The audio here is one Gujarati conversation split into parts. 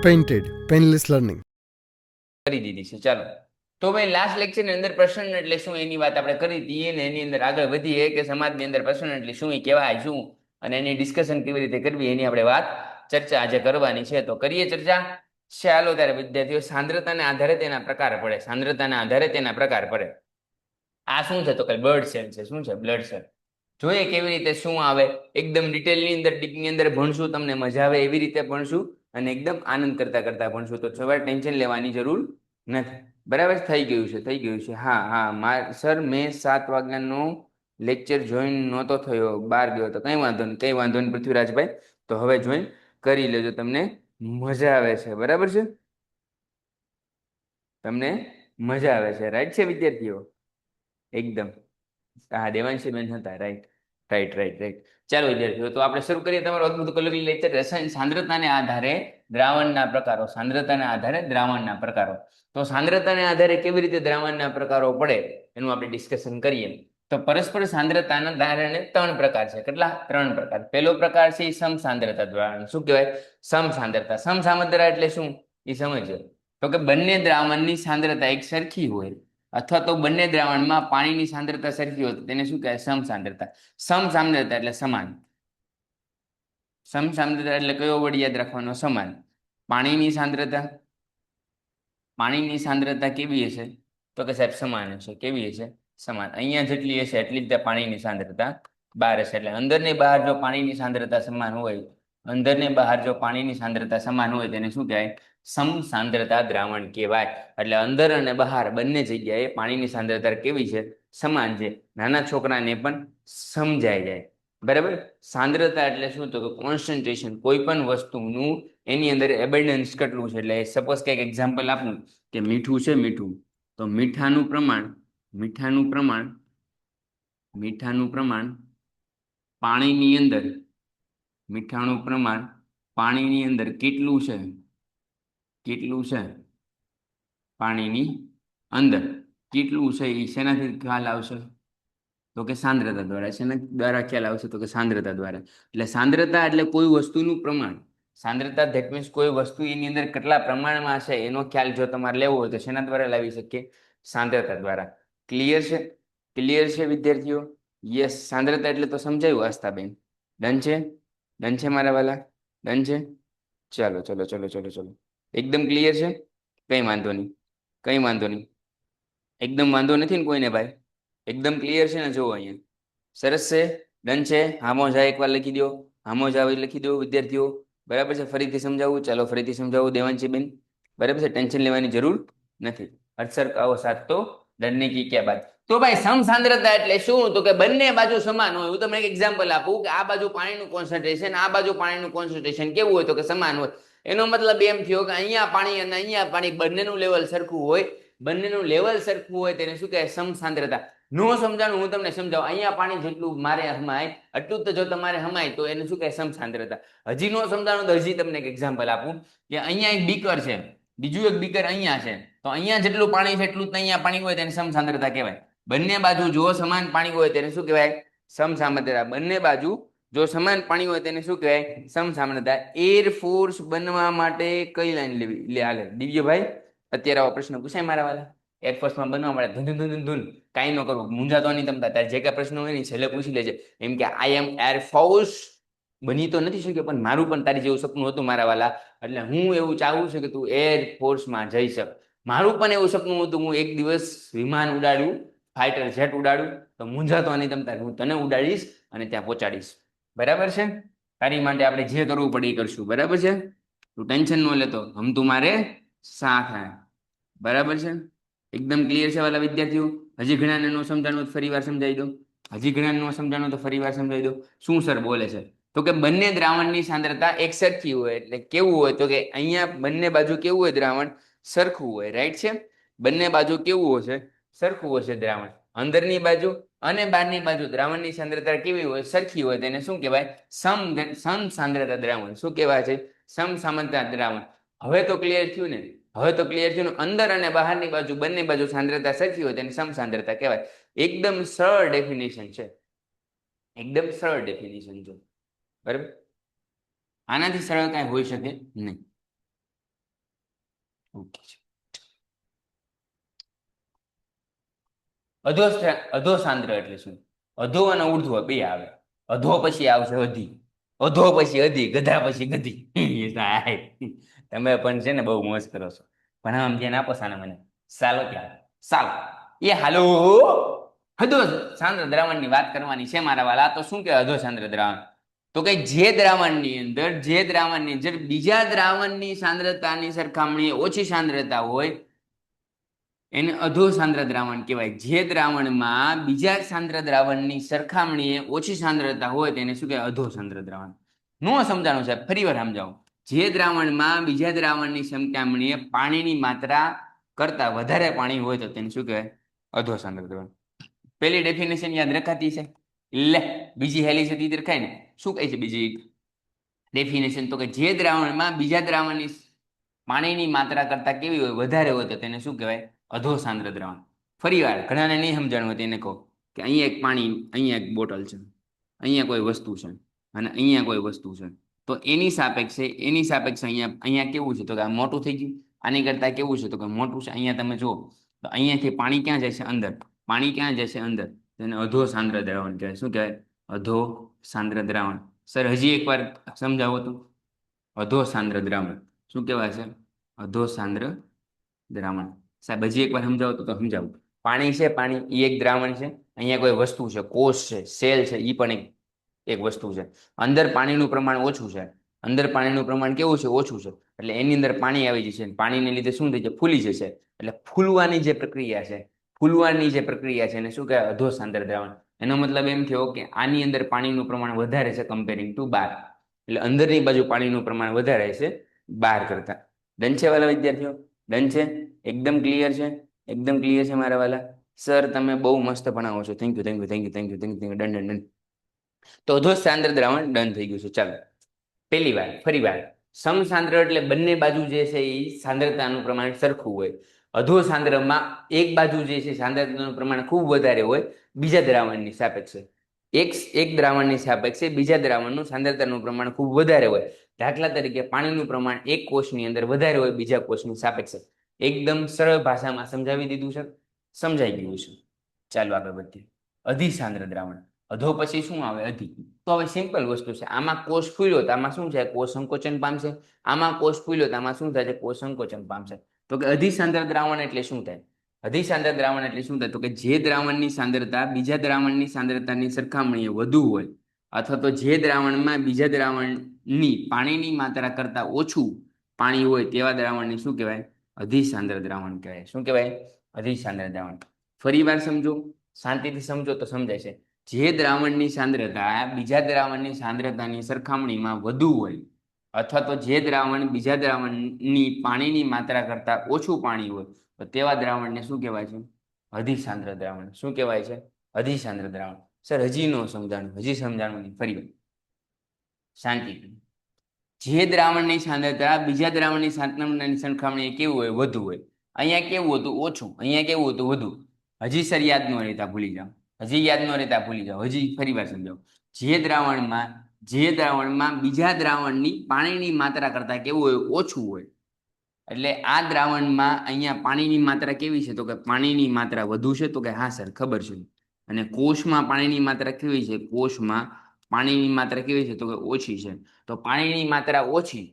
પેઇન્ટેડ પેનલેસ લર્નિંગ કરી દીધી છે। ચાલો તો ભાઈ લાસ્ટ લેક્ચરની અંદર પ્રશ્ન એટલે શું એની વાત આપણે કરી હતી ને એની અંદર આગળ વધીએ કે સમાજની અંદર પ્રશ્ન એટલે શું, એ કહેવાય શું અને એની ડિસ્કશન કેવી રીતે કરવી એની આપણે વાત ચર્ચા આજે કરવાની છે। તો કરીએ ચર્ચા। ચાલો ત્યારે વિદ્યાર્થીઓ, સાંદ્રતાને આધારે તેના પ્રકાર પડે, સાંદ્રતાના આધારે તેના પ્રકાર પડે। આ શું છે તો કે બ્લડ સેલ છે। શું છે? Blood cell. જોઈએ કેવી રીતે શું આવે, એકદમ ડિટેલની અંદર ડીપની અંદર ભણશું, તમને મજા આવે એવી રીતે ભણશું અને એકદમ આનંદ કરતા કરતા ભણશું। તો સવારે ટેન્શન લેવાની જરૂર નથી। બરાબર? થઈ ગયું છે, થઈ ગયું છે। હા હા સર, મેં 7 વાગ્યાનો લેક્ચર જોઈન નહોતો થયો, બહાર ગયો તો કંઈ વાંધો નહીં, કંઈ વાંધો નહીં પૃથ્વીરાજભાઈ, તો હવે જોઈન કરી લેજો, તમને મજા આવે છે। બરાબર છે? તમને મજા આવે છે, રાઈટ છે વિદ્યાર્થીઓ? એકદમ। હા, દેવાંશીબેન હતા, રાઈટ રાઈટ રાઈટ રાઈટ। ચાલો વિદ્યાર્થીઓ, તો આપણે શરૂ કરીએ તમારો અદ્ભુત કલરી લેક્ચર, રસાયણ સાંદ્રતાને આધારે દ્રાવણના પ્રકારો। સાંદ્રતાના આધારે દ્રાવણના પ્રકારો। તો સાંદ્રતાને આધારે કેવી રીતે દ્રાવણના પ્રકારો પડે એનું આપણે ડિસ્કશન કરીએ। તો પરસ્પર સાંદ્રતાના ધારણે 3 પ્રકાર છે। કેટલા? 3 પ્રકાર। પહેલો પ્રકાર છે સમસાંદ્રતા દ્રાવણ। શું કહેવાય? સમસાંદ્રતા। સમસાંદ્રતા એટલે શું એ સમજો। તો કે બંને દ્રાવણની સાંદ્રતા એક સરખી હોય અથવા તો બંને દ્રાવણમાં પાણીની સાંદ્રતા સરખી હોય તો તેને શું કહેવાય? સમસાંદ્રતા। સમસાંદ્રતા એટલે સમાન। સમસાંદ્રતા એટલે કયો વર્ડ યાદ રાખવાનો? સમાન। પાણીની સાંદ્રતા, પાણીની સાંદ્રતા કેવી હશે તો કે સાહેબ સમાન હશે। કેવી હશે? સમાન। અહીંયા જેટલી હશે એટલી જ પાણીની સાંદ્રતા બહાર હશે। એટલે અંદર ને બહાર જો પાણીની સાંદ્રતા સમાન હોય, અંદર ને બહાર જો પાણીની સાંદ્રતા સમાન હોય તેને શું કહેવાય? સમસાંદ્રતા દ્રાવણ કહેવાય। એટલે અંદર અને બહાર બંને જગ્યાએ પાણીની સાંદ્રતા કેવી છે? સમાન છે। નાના છોકરાને પણ સમજાઈ જાય। બરાબર? સાંદ્રતા એટલે શું તો કે કોન્સન્ટ્રેશન, કોઈ પણ વસ્તુનું એની અંદર એબન્ડન્સ કેટલું છે। એટલે સપોઝ કંઈક એક્ઝામ્પલ આપું કે મીઠું છે, મીઠું, તો મીઠાનું પ્રમાણ પાણીની અંદર, મીઠાનું પ્રમાણ પાણીની અંદર કેટલું છે? કેટલું છે પાણીની અંદર કેટલું છે એ શેનાથી ખ્યાલ આવશે તો કે સાંદ્રતા દ્વારા। શેના દ્વારા ખ્યાલ આવશે તો કે સાંદ્રતા દ્વારા। એટલે સાંદ્રતા એટલે કોઈ વસ્તુનું પ્રમાણ। સાંદ્રતા ધેટ મીન્સ કોઈ વસ્તુ એની અંદર કેટલા પ્રમાણમાં છે એનો ખ્યાલ જો તમારે લેવો હોય તો શેના દ્વારા લાવી શકીએ? સાંદ્રતા દ્વારા। ક્લિયર છે? ક્લિયર છે વિદ્યાર્થીઓ? યસ। સાંદ્રતા એટલે તો સમજાયું આસ્થાબેન? ડન છે? ડન છે મારા વાલા? ડન છે? ચાલો ચલો ચલો ચલો ચલો, એકદમ ક્લિયર છે? કંઈ વાંધો નહીં, કંઈ વાંધો નહીં, એકદમ વાંધો નથી ને કોઈને ભાઈ? એકદમ ક્લિયર છે ને? જુઓ અહીંયા સરસ છે, ડન છે। હામો જાય એકવાર લખી દો, હામો જાવ લખી દો વિદ્યાર્થીઓ। બરાબર છે? ફરીથી સમજાવું? ચાલો ફરીથી સમજાવું દેવાંશીબેન। બરાબર છે? ટેન્શન લેવાની જરૂર નથી। અક્ષર કહો સાથ તો ડરને કી ક્યાં બાત। તો ભાઈ સમસાંદ્રતા એટલે શું તો કે બંને બાજુ સમાન હોય। હું તમને એક એક્ઝામ્પલ આપું કે આ બાજુ પાણીનું કોન્સન્ટ્રેશન, આ બાજુ પાણીનું કોન્સન્ટ્રેશન કેવું હોય તો કે સમાન હોય। એનો મતલબ એમ થયો કે અહીંયા પાણી અને અહીંયા પાણી બંનેનું લેવલ સરખું હોય। બંનેનું લેવલ સરખું હોય તેને શું કહેવાય? સમસાંદ્રતા। નો સમજાણું હું તમને સમજાવું। અહીંયા પાણી જેટલું મારે હમાય એટલું જ જો તમારે હમાય તો એને શું કહેવાય? સમસાંદ્રતા। હજી નો સમજાણું તો હજી તમને એક એક્ઝામ્પલ આપું કે અહીંયા એક બીકર છે, બીજું એક બીકર અહીંયા છે, તો અહીંયા જેટલું પાણી છે એટલું જ અહીંયા પાણી હોય તેને સમસાંદ્રતા કહેવાય। બંને બાજુ જો સમાન પાણી હોય તેને શું કહેવાય? સમસાંદ્રતા। બંને બાજુ જો સમાન પાણી હોય તેને શું કહેવાય? સમસાંદ્રતા। એરફોર્સ બનવા માટે કઈ લાઈન લેવી હાલે દિવ્યભાઈ? અત્યારે આવો પ્રશ્ન પૂછાય મારા વાલા? એરફોર્સમાં બનવા માટે ધૂન ધૂન ધૂન ધૂન કાંઈ ન કરવું, મૂંઝાતો નહીં તમતા, તારે જે કાંઈ પ્રશ્ન હોય ને છેલ્લે પૂછી લેજે। એમ કે આઈ એમ એરફોર્સ બની તો નથી શક્યો પણ મારું પણ તારી જેવું સપનું હતું મારા વાલા। એટલે હું એવું ચાહું છું કે તું એરફોર્સમાં જઈ શક। મારું પણ એવું સપનું હતું હું એક દિવસ વિમાન ઉડાડું, ફાઇટર જેટ ઉડાડું, તો મૂંઝાતો નહીં તમતા, હું તને ઉડાડીશ અને ત્યાં પહોંચાડીશ। બરાબર છે? તારી માટે આપણે જે કરવું પડે એ કરશું। બરાબર છે? તું ટેન્શન ન લેતો, હમ તુમારે સાથ હૈ। બરાબર છે? એકદમ ક્લિયર છે વાલા વિદ્યાર્થીઓ? હજી ઘણાને ન સમજાણું તો ફરી વાર સમજાવી દો। હજી ઘણાને ન સમજાણું તો ફરી વાર સમજાવી દો। શું સર બોલે છે તો કે બંને દ્રાવણની સાંદ્રતા એક સરખી હોય। એટલે કેવું હોય તો કે અહીંયા બંને બાજુ કેવું હોય? દ્રાવણ સરખું હોય। રાઈટ છે? બંને બાજુ કેવું હશે? સરખું હશે દ્રાવણ। અંદરની બાજુ અને બહારની બાજુ દ્રાવણની સાંદ્રતા કેવી હોય? સરખી હોય। તેને શું કહેવાય? સમસાંદ્રતા દ્રાવણ। શું કહેવાય છે? સમસાંદ્રતા દ્રાવણ। હવે તો ક્લિયર થયું ને? હવે તો ક્લિયર થયું ને? અંદર અને બહારની બાજુ બંને બાજુ સાંદ્રતા સરખી હોય તેને સમસાંદ્રતા કહેવાય। એકદમ સરળ ડેફિનેશન છે, એકદમ સરળ ડેફિનેશન છે। બરાબર? આનાથી સરળ કાંઈ હોઈ શકે નહીં। ઓકે છે. અધો સાંદ્ર એટલે શું? અધો અને ઉર્ધ્વ બે આવે. અધો પછી આવશે અધી, અધો પછી અધી, ગધા પછી ગધી. તમે પણ છે ને બહુ મોજ કરો છો. પણ આમ ધ્યાન આપો સાને મને. ચાલો ત્યાં ચાલો એ હાલો. અધો સાંદ્ર દ્રાવણની વાત કરવાની છે મારા વાલા. તો શું કે અધો સાંદ્ર દ્રાવણ? તો કે જે દ્રાવણની અંદર બીજા દ્રાવણની સાંદ્રતાની સરખામણીએ ઓછી સાંદ્રતા હોય એને અધો સાંદ્ર દ્રાવણ કહેવાય. જે દ્રાવણમાં બીજા સાંદ્ર દ્રાવણની સરખામણીએ ઓછી સાંદ્રતા હોય તેને શું કહેવાય? અધો સાંદ્ર દ્રાવણ. નો સમજાણું સાહેબ, ફરી વાર સમજાવું. જે દ્રાવણમાં બીજા દ્રાવણની સરખામણીએ પાણીની માત્રા કરતા વધારે પાણી હોય તો તેને શું કહેવાય? અધો સાંદ્ર દ્રાવણ. પેલી ડેફિનેશન યાદ રખાતી છે? લે બીજી હેલી છે તી રખાય ને. શું કહે છે બીજી ડેફિનેશન? તો કે જે દ્રાવણમાં બીજા દ્રાવણની પાણીની માત્રા કરતા કેવી હોય? વધારે હોય તો તેને શું કહેવાય? અધો સાંદ્ર દ્રાવણ. ફરી વાર ઘણાને નહીં સમજાણું હોય તેને કહો કે અહીંયા એક પાણી, અહીંયા એક બોટલ છે, અહીંયા કોઈ વસ્તુ છે અને અહીંયા કોઈ વસ્તુ છે. તો એની સાપેક્ષે અહીંયા કેવું છે? તો કે આ મોટું થઈ ગયું. આની કરતા કેવું છે? તો કે મોટું છે. અહીંયા તમે જુઓ તો અહીંયાથી પાણી ક્યાં જાય છે? અંદર. પાણી ક્યાં જશે? અંદર. તેને અધો સાંદ્ર દ્રાવણ કહેવાય. શું કહેવાય? અધો સાંદ્ર દ્રાવણ. સર હજી એકવાર સમજાવો તો. અધો સાંદ્ર દ્રાવણ શું કહેવાય છે? અધો સાંદ્ર દ્રાવણ. સાહેબ હજી એકવાર સમજાવો તો સમજાવું. પાણી છે, પાણી એ એક દ્રાવણ છે. અહીંયા કોઈ વસ્તુ છે, કોષ છે, સેલ છે, એ પણ એક વસ્તુ છે. અંદર પાણીનું પ્રમાણ ઓછું છે. અંદર પાણીનું પ્રમાણ કેવું છે? ઓછું છે. એટલે એની અંદર પાણી આવી જશે. પાણીને લીધે શું થઈ જાય? ફૂલી જશે. એટલે ફૂલવાની જે પ્રક્રિયા છે એને શું કહેવાય? અધો સાંદ્ર દ્રાવણ. એનો મતલબ એમ થયો કે આની અંદર પાણીનું પ્રમાણ વધારે છે કમ્પેરિંગ ટુ બહાર. એટલે અંદરની બાજુ પાણીનું પ્રમાણ વધારે છે બહાર કરતા. ડન છે વાલા વિદ્યાર્થીઓ? ડન છે? એકદમ ક્લિયર છે? એકદમ ક્લિયર છે મારા વાલા? સર તમે બહુ મસ્ત ભણાવો છો. Thank you. ડન. તો અધો સાંદ્ર દ્રાવણ ડન થઈ ગયું છે. ચાલો પહેલી વાર ફરી વાર. સમસાંદ્ર એટલે બંને બાજુ જે છે એ સાંદ્રતાનું પ્રમાણ સરખું હોય. અધો સાંદ્રમાં એક બાજુ જે છે સાંદ્રતાનું પ્રમાણ ખૂબ વધારે હોય બીજા દ્રાવણની સાપેક્ષે. એક દ્રાવણની સાપેક્ષે બીજા દ્રાવણનું સાંદ્રતાનું પ્રમાણ ખૂબ વધારે હોય. દાખલા તરીકે પાણીનું પ્રમાણ એક કોષની અંદર વધારે હોય બીજા કોષની સાપેક્ષે. એકદમ સરળ ભાષામાં સમજાવી દીધું છે. સમજાઈ ગયું છે. ચાલો આગળ વધીએ. અધિસાંદ્ર દ્રાવણ. અધો પછી શું આવે? અધિ. તો હવે સિમ્પલ વસ્તુ છે. આમાં કોષ ફૂલ્યો તો આમાં શું છે? કોષ સંકોચન પામશે. આમાં કોષ ફૂલ્યો તો આમાં શું થાય? કોષ સંકોચન પામશે. તો કે અધિસાંદ્ર દ્રાવણ એટલે શું થાય? અધિસાંદ્ર દ્રાવણ એટલે શું થાય? તો કે જે દ્રાવણની સાંદ્રતા બીજા દ્રાવણની સાંદ્રતાની સરખામણીએ વધુ હોય અથવા તો જે દ્રાવણમાં બીજા દ્રાવણની પાણીની માત્રા કરતા ઓછું પાણી હોય તેવા દ્રાવણને શું કહેવાય? અધિસાંદ્ર દ્રાવણ કહેવાય. શું કહેવાય? અધિસાંદ્ર દ્રાવણ. ફરી વાર સમજો, શાંતિથી સમજો તો સમજાય છે. જે દ્રાવણની સાંદ્રતા બીજા દ્રાવણની સાંદ્રતાની સરખામણીમાં વધુ હોય અથવા તો જે દ્રાવણ બીજા દ્રાવણની પાણીની માત્રા કરતા ઓછું પાણી હોય તો તેવા દ્રાવણને શું કહેવાય છે? અધિસાંદ્ર દ્રાવણ. શું કહેવાય છે? અધિસાંદ્ર દ્રાવણ. સર હજી ન સમજાણું. હજી સમજાણું નહીં. ફરી વાર શાંતિથી. જે દ્રાવણની સાંદ્રતા બીજા દ્રાવણની સાંદ્રતાની સરખામણીએ કેવું હોય? વધુ હોય. અહીંયા કેવું હતું? ઓછું. અહીંયા કેવું હતું? વધુ. હજી સર યાદ ન રહેતા ભૂલી જાઓ. હજી ફરી વાર સમજાવો. જે દ્રાવણમાં બીજા દ્રાવણની પાણીની માત્રા કરતા કેવું હોય? ઓછું હોય. એટલે આ દ્રાવણમાં અહીંયા પાણીની માત્રા કેવી છે? તો કે પાણીની માત્રા વધુ છે. તો કે હા સર ખબર છે. અને કોષમાં પાણીની માત્રા કેવી છે? કોષમાં પાણીની માત્રા કેવી છે? તો કે ઓછી છે. તો પાણીની માત્રા ઓછી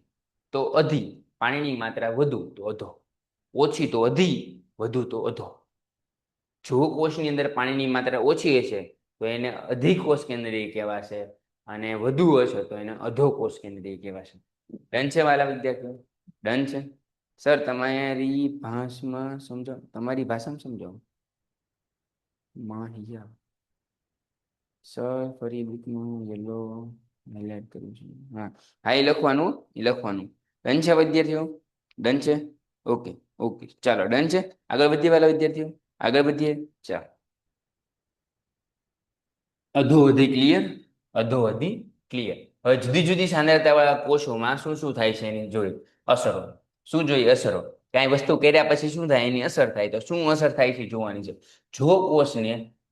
તો અધિ, પાણીની માત્રા વધુ તો અધો. ઓછી તો અધિ, વધુ તો અધો. જો કોષની અંદર પાણીની માત્રા ઓછી હશે તો એને અધિકોષ કેન્દ્રીય કહેવાશે અને વધુ હશે તો એને અધો કોષ કેન્દ્રીય કહેવાશે. ડન છે વાલા વિદ્યાર્થીઓ? ડન છે? સર તમારી ભાષામાં સમજાવો. માહિયા સર ફરી બુકમાં યલો હાઇલાઇટ કરું છું. હા એ લખવાનું. ડન છે વિદ્યાર્થીઓ? ડન છે? ઓકે. ચાલો ડન છે. આગળ વધીએ વાલા વિદ્યાર્થીઓ. ચાલો. અધો અધિ ક્લિયર. હવે જુદી જુદી સાંદ્રતા વાળા કોષોમાં શું થાય છે એની જોઈ અસરો. શું જોઈએ? અસરો. કઈ વસ્તુ કર્યા પછી શું થાય? એની અસર થાય. તો શું અસર થાય છે જોવાની છે. જો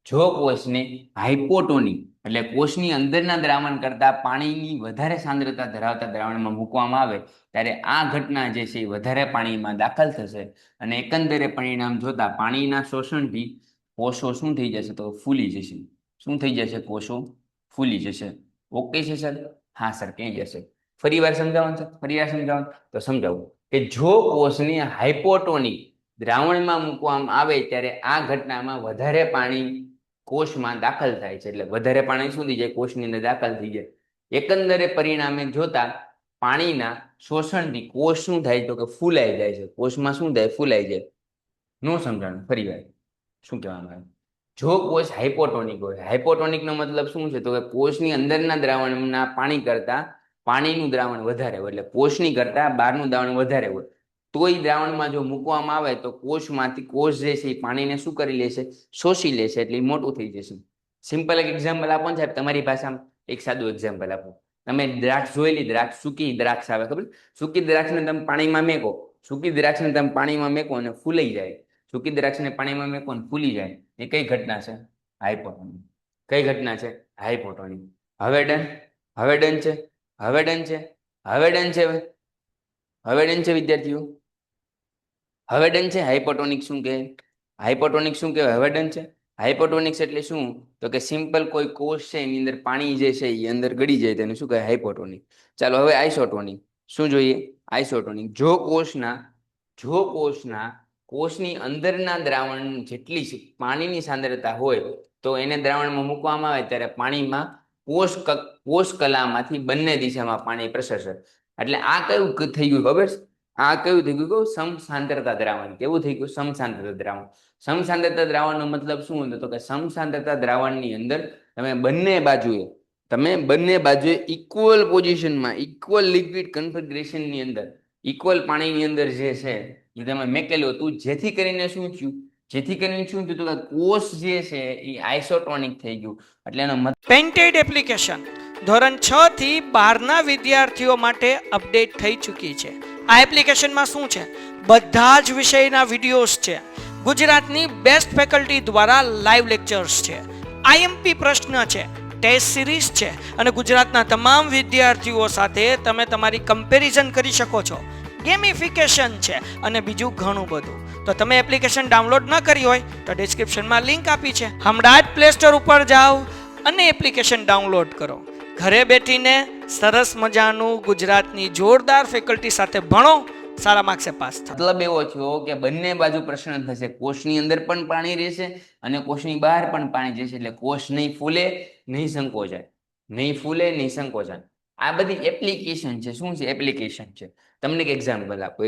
જો કોષને હાઇપોટોનિક એટલે કોષની અંદરના દ્રાવણ કરતા પાણીની વધારે સાંદ્રતા ધરાવતા દ્રાવણમાં મૂકવામાં આવે ત્યારે આ ઘટના જે છે એ વધારે પાણીમાં દાખલ થશે અને એકંદરે પરિણામ જોતા પાણીના શોષણથી કોષો શું થઈ જશે તો ફૂલી જશે. શું થઈ જશે? કોષો ફૂલી જશે. ઓકે છે સર? હા સર, કહી જશે. ફરી વાર સમજાવો સર, ફરી વાર સમજાવો તો સમજાવું કે જો કોષને હાઇપોટોનિક દ્રાવણમાં મૂકવામાં આવે ત્યારે આ ઘટનામાં વધારે પાણી કોષમાં દાખલ થાય છે. એટલે વધારે પાણી શું થઈ જાય? કોષની અંદર દાખલ થઈ જાય. એકંદરે પરિણામે જોતા પાણીના શોષણથી કોષ શું થાય તો કે ફૂલાઈ જાય છે. કોષમાં શું થાય? ફૂલાઈ જાય. નો સમજાણું? ફરી વાર શું કહેવાનું આવે? જો કોષ હાઇપોટોનિક હોય, હાઇપોટોનિકનો મતલબ શું છે તો કે કોષની અંદરના દ્રાવણના પાણી કરતા પાણીનું દ્રાવણ વધારે હોય, એટલે કોષની કરતા બહારનું દ્રાવણ વધારે હોય તોય દ્રાવણમાં જો મૂકવામાં આવે તો કોષમાંથી કોષ જે છે એ પાણીને શું કરી લેશે? શોષી લેશે, એટલે મોટું થઈ જશે. સિમ્પલ એક એક્ઝામ્પલ આપો ને સાહેબ, તમારી ભાષામાં એક સાદું એક્ઝામ્પલ આપો. તમે દ્રાક્ષ જોયેલી, દ્રાક્ષ સૂકી દ્રાક્ષ આવે, ખબર? સૂકી દ્રાક્ષને તમે પાણીમાં મેકો, સૂકી દ્રાક્ષને તમે પાણીમાં મેકો અને ફૂલાઈ જાય. સૂકી દ્રાક્ષને પાણીમાં મેકો અને ફૂલી જાય. એ કઈ ઘટના છે? હાઇપોટોનિક. કઈ ઘટના છે? હાઇપોટોનિક. હવે ડન? હવે ડન છે? હવે ડન છે? હવે ડન છે? હવે ડન છે વિદ્યાર્થીઓ? હવે ડન છે? હાઇપોટોનિક શું કહે? હાઇપોટોનિક શું કહેવાય? હવે ડન છે? હાઇપોટોનિક્સ એટલે શું તો કે સિમ્પલ કોઈ કોષ છે એની અંદર પાણી જે છે એ અંદર ગળી જાય તેને શું કહે? હાઇપોટોનિક. ચાલો હવે આઇસોટોનિક શું જોઈએ? આઇસોટોનિક જો કોષની અંદરના દ્રાવણ જેટલી પાણીની સાંદ્રતા હોય તો એને દ્રાવણમાં મૂકવામાં આવે ત્યારે પાણીમાં કોષ કલામાંથી બંને દિશામાં પાણી પ્રસરશે. એટલે આ કયું થઈ ગયું ખબર છે? આ કયું થઈ ગયું? સમસાંદ્રતા દ્રાવણ. કેવું થઈ ગયું? સમસાંદ્રતા દ્રાવણ. સમસાંદ્રતા દ્રાવણનો મતલબ શું હતો તો કે સમસાંદ્રતા દ્રાવણની અંદર તમે બંને બાજુએ ઇક્વલ પોઝિશનમાં, ઇક્વલ લિક્વિડ કન્ફિગરેશનની અંદર, ઇક્વલ પાણીની અંદર જે છે એ તમે મેકેલું હતું, જેથી કરીને શું થયું? તો કે કોષ જે છે એ આઇસોટોનિક થઈ ગયું. એટલે એનો પેઇન્ટેડ એપ્લિકેશન ધોરણ 6 થી 12ના વિદ્યાર્થીઓ માટે અપડેટ થઈ ચૂકી છે. આ એપ્લિકેશનમાં શું છે? બધા જ વિષયના વિડીયોઝ છે. ગુજરાતની બેસ્ટ ફેકલ્ટી દ્વારા લાઈવ લેક્ચર્સ છે. આઈએમપી પ્રશ્ન છે, ટેસ્ટ સિરીઝ છે અને ગુજરાતના તમામ વિદ્યાર્થીઓ સાથે તમે તમારી કમ્પેરિઝન કરી શકો છો. ગેમિફિકેશન છે અને બીજું ઘણું બધું. તો તમે એપ્લિકેશન ડાઉનલોડ ન કરી હોય તો ડિસ્ક્રિપ્શનમાં લિંક આપી છે. હમણાં જ પ્લે સ્ટોર ઉપર જાઓ અને એપ્લિકેશન ડાઉનલોડ કરો. ઘરે બેઠીને સરસ મજાનું ગુજરાતની જોરદાર ફેકલ્ટી સાથે ભણો, સારા માર્ક્સે પાસ થાઓ. મતલબ એવો થયો કે બંને બાજુ પ્રસરણ થશે. કોષની અંદર પણ પાણી રહેશે અને કોષની બહાર પણ પાણી જશે. એટલે કોષ નહીં ફૂલે, નહીં સંકોચાય. નહીં ફૂલે, નહીં સંકોચાય. આ બધી એપ્લિકેશન છે. શું છે? એપ્લિકેશન છે. તમને એક એક્ઝામ્પલ આપો.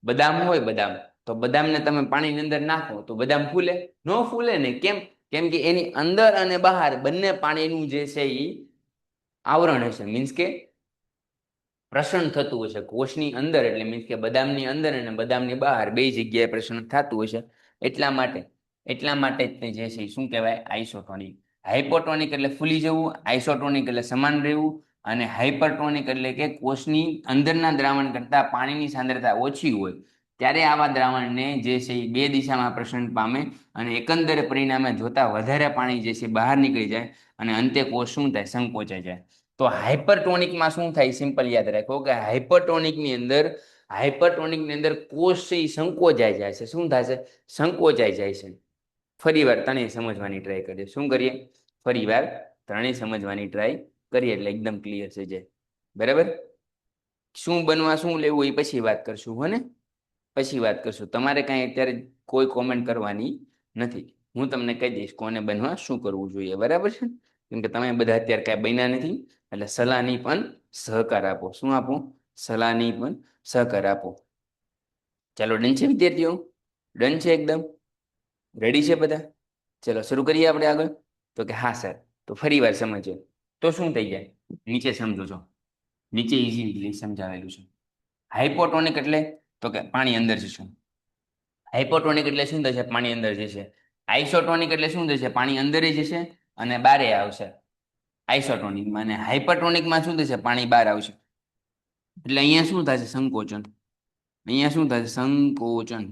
બદામ હોય, બદામ તો બદામને તમે પાણીની અંદર નાખો તો બદામ ફૂલે? ન ફૂલે ને. કેમ કે એની અંદર અને બહાર બંને પાણીનું જે છે એ આવરણ હશે. મીન્સ કે પ્રસરણ થતું હશે. કોષની અંદર એટલે મીન્સ કે બદામની અંદર અને બદામની બહાર બે જગ્યાએ પ્રસરણ થતું હશે. એટલા માટે જ જે છે શું કહેવાય? આઇસોટોનિક. હાઇપોટોનિક એટલે ફૂલી જવું, આઇસોટોનિક એટલે સમાન રહેવું, અને હાઇપરટોનિક એટલે કે કોષની અંદરના દ્રાવણ કરતા પાણીની સાંદ્રતા ઓછી હોય ત્યારે આવા દ્રાવણને જે છે એ બે દિશામાં પ્રસરણ પામે અને એકંદરે પરિણામે જોતા વધારે પાણી જે છે બહાર નીકળી જાય અને અંતે કોષ શું થાય? સંકોચાઈ જાય. તો હાઇપરટોનિકમાં શું થાય? સિમ્પલ યાદ રાખો કે હાઇપરટોનિકની અંદર કોષ છે એ સંકોચાઈ જાય છે. શું થાય છે? સંકોચાઈ જાય છે. ફરી વાર ત્રણેય સમજવાની ટ્રાય કરીએ. શું કરીએ? ફરી વાર ત્રણેય સમજવાની ટ્રાય કરીએ એટલે એકદમ ક્લિયર થઈ જાય. બરાબર? શું બનવા શું લેવું એ પછી વાત કરશું. હો ને? પછી વાત કરશું. તમારે કાંઈ અત્યારે કોઈ કોમેન્ટ કરવાની નથી. હું તમને કહી દઈશ કોને બનવા શું કરવું જોઈએ. બરાબર છે? કેમ કે તમે બધા અત્યારે કાંઈ બન્યા નથી. એટલે સલાહની પણ સહકાર આપો. શું આપો? સલાહની પણ સહકાર આપો. ચાલો, ડન છે વિદ્યાર્થીઓ? ડન છે એકદમ? રેડી છે બધા? ચલો શરૂ કરીએ આપણે આગળ. તો કે હા સર. તો ફરી વાર સમજીએ તો શું થઈ જાય? નીચે સમજો છો. નીચે ઇઝીલી સમજાવેલું છે. હાઇપોટોનિક એટલે તો કે પાણી અંદર જશે. હાઇપોટોનિક એટલે શું થશે? પાણી અંદર જશે. આઇસોટોનિક એટલે શું થશે? પાણી અંદર જશે અને બારે આવશે. આઇસોટોનિકમાં. અને હાઇપરટોનિકમાં શું થશે? પાણી બહાર આવશે. એટલે અહીંયા શું થશે? સંકોચન. અહીંયા શું થશે? સંકોચન.